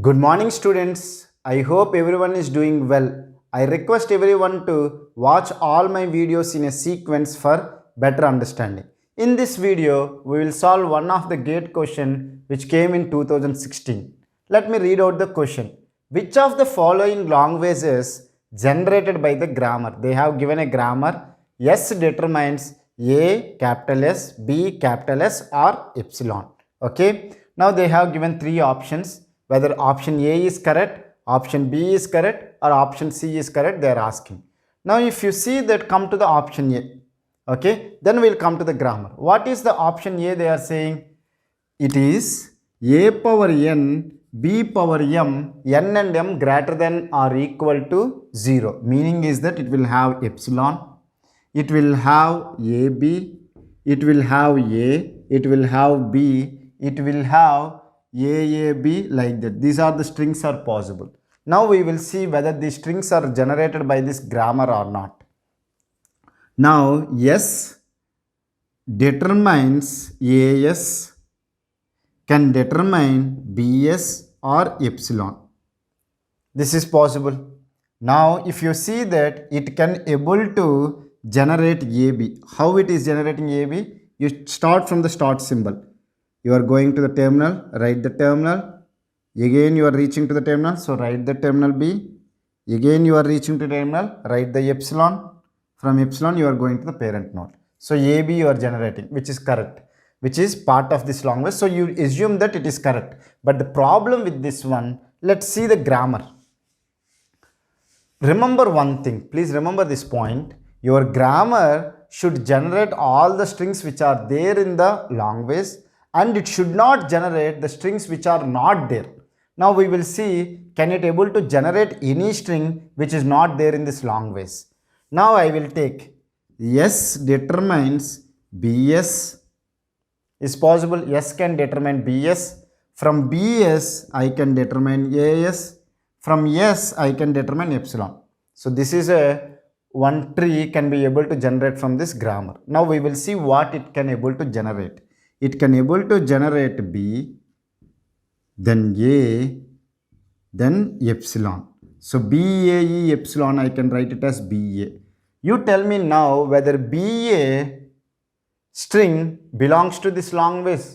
Good morning, students. I hope everyone is doing well. I request everyone to watch all my videos in a sequence for better understanding. In this video, we will solve one of the GATE question which came in 2016. Let me read out the question. Which of the following languages is generated by the grammar? They have given a grammar. S determines A capital S, B capital S or epsilon. Okay. Now they have given three options. Whether option A is correct, option B is correct or option C is correct, they are asking. Now if you see that, come to the option A. Okay. Then we will come to the grammar. What is the option A they are saying? It is A power n, B power m, n and m greater than or equal to 0. Meaning is that it will have epsilon, it will have AB, it will have A, it will have B, it will have AAB, like that. These are the strings are possible. Now we will see whether these strings are generated by this grammar or not. Now S determines AS can determine BS or epsilon. This is possible. Now if you see that it can able to generate AB. How it is generating AB? You start from the start symbol. You are going to the terminal, write the terminal. Again you are reaching to the terminal, so write the terminal B. Again you are reaching to terminal, write the epsilon. From epsilon you are going to the parent node. So AB you are generating, which is correct, which is part of this language. So you assume that it is correct. But the problem with this one, let's see the grammar. Remember one thing, please remember this point. Your grammar should generate all the strings which are there in the language, and it should not generate the strings which are not there. Now we will see, can it able to generate any string which is not there in this language. Now I will take S determines BS is possible. S can determine BS. From BS I can determine AS. From S I can determine epsilon. So this is a one tree can be able to generate from this grammar. Now we will see what it can able to generate. It can able to generate B, then A, then epsilon. So BAE epsilon, I can write it as BA. You tell me now whether BA string belongs to this language.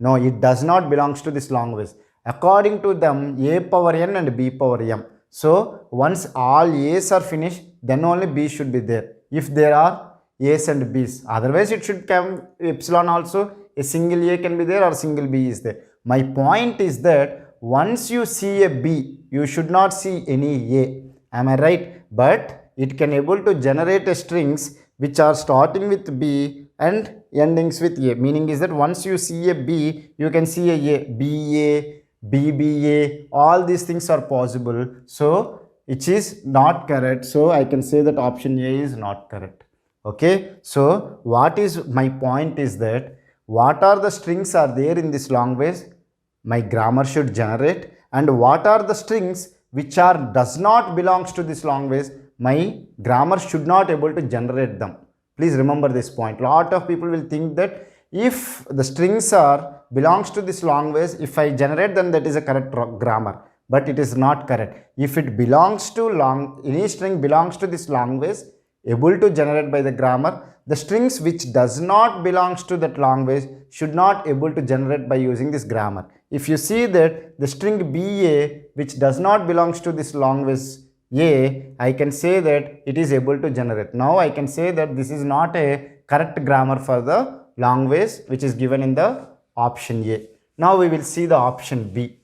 No, it does not belongs to this language. According to them, A power n and B power m. So once all A's are finished, then only B should be there. If there are A's and B's, otherwise it should come epsilon also. A single A can be there or single B is there. My point is that once you see a B, you should not see any A. Am I right? But it can able to generate a strings which are starting with B and endings with A. Meaning is that once you see a B, you can see a BA, BBA. All these things are possible. So it is not correct. So I can say that option A is not correct. Okay. So what is my point is that what are the strings are there in this language my grammar should generate, and what are the strings which are does not belongs to this language my grammar should not able to generate them. Please remember this point. Lot of people will think that if the strings are belongs to this language, if I generate them, that is a correct grammar, but it is not correct. If it belongs to any string belongs to this language able to generate by the grammar, the strings which does not belongs to that language should not able to generate by using this grammar. If you see that the string BA which does not belongs to this language A, I can say that it is able to generate. Now I can say that this is not a correct grammar for the language which is given in the option A. Now we will see the option B.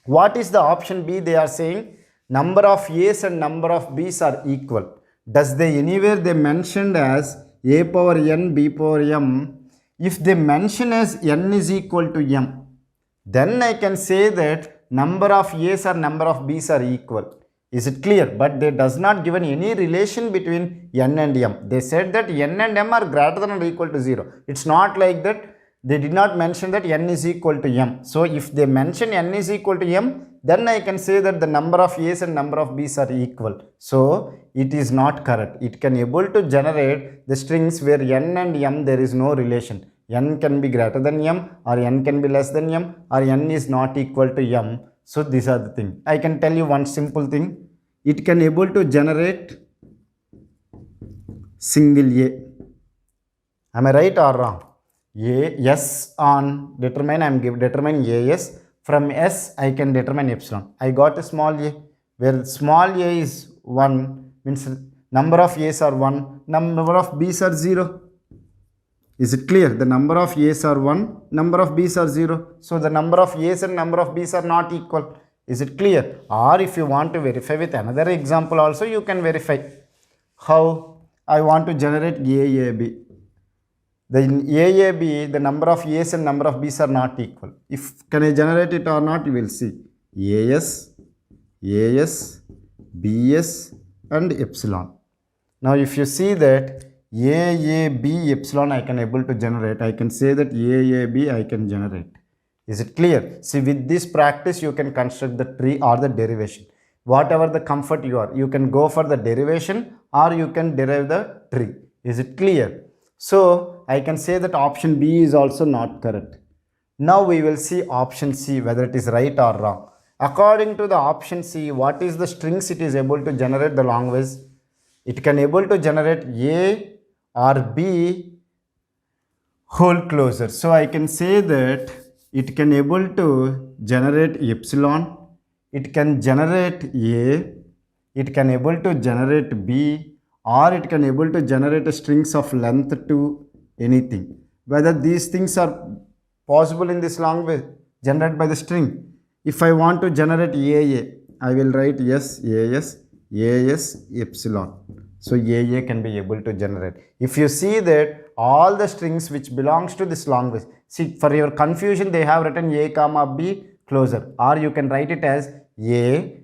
What is the option B? They are saying number of A's and number of B's are equal. Does they anywhere they mentioned as A power n, B power m? If they mention as n is equal to m, then I can say that number of A's or number of B's are equal. Is it clear? But they does not given any relation between n and m. They said that n and m are greater than or equal to 0. It's not like that. They did not mention that n is equal to m. So if they mention n is equal to m, then I can say that the number of A's and number of B's are equal. So it is not correct. It can able to generate the strings where n and m there is no relation. N can be greater than m, or n can be less than m, or n is not equal to m. So these are the thing. I can tell you one simple thing. It can able to generate single A. Am I right or wrong? A, yes on determine, I am give determine A, yes. From S, I can determine epsilon. I got a small a, where small a is 1, means number of a's are 1, number of b's are 0. Is it clear? The number of a's are 1, number of b's are 0. So the number of a's and number of b's are not equal. Is it clear? Or if you want to verify with another example also, you can verify. How? I want to generate AAB. The AAB, the number of A's and number of B's are not equal. If can I generate it or not, you will see. AS, BS and epsilon. Now if you see that AAB epsilon I can able to generate, I can say that AAB I can generate. Is it clear? See, with this practice you can construct the tree or the derivation. Whatever the comfort you are, you can go for the derivation or you can derive the tree. Is it clear? So I can say that option B is also not correct. Now we will see option C, whether it is right or wrong. According to the option C, what is the strings it is able to generate the long ways? It can able to generate A or B whole closure. So I can say that it can able to generate epsilon, it can generate A, it can able to generate B, or it can able to generate a strings of length to anything. Whether these things are possible in this long way generated by the string. If I want to generate AA, I will write yes, AS, epsilon. So AA can be able to generate. If you see that all the strings which belongs to this long way, see, for your confusion they have written A comma B closure, or you can write it as A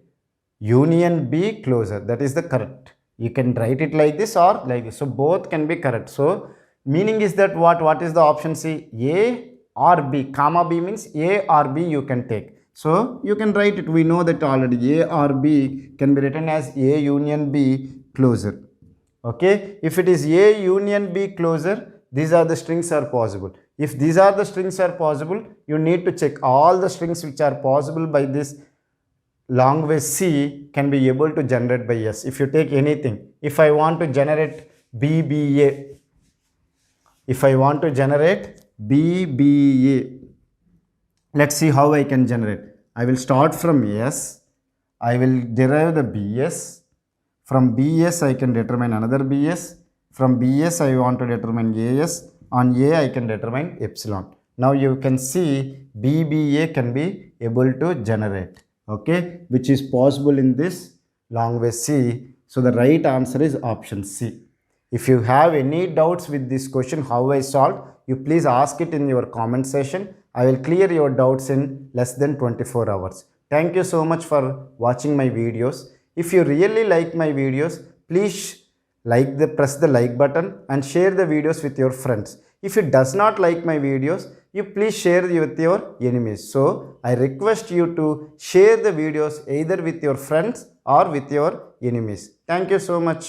union B closure. That is the correct. You can write it like this or like this. So both can be correct. So meaning is that what is the option C? A or B, comma B means A or B you can take. So you can write it. We know that already. A or B can be written as A union B closure. Okay. If it is A union B closure, these are the strings are possible. If these are the strings are possible, you need to check all the strings which are possible by this long way C can be able to generate by S. If you take anything, if I want to generate BBA, if I want to generate BBA, let's see how I can generate. I will start from S, I will derive the BS, from BS I can determine another BS, from BS I want to determine AS, on A I can determine epsilon. Now you can see BBA can be able to generate. Okay, which is possible in this long way C. So the right answer is option C. If you have any doubts with this question, how I solved, you please ask it in your comment section. I will clear your doubts in less than 24 hours. Thank you so much for watching my videos. If you really like my videos, please press the like button and share the videos with your friends. If you does not like my videos, you please share with your enemies. So I request you to share the videos either with your friends or with your enemies. Thank you so much.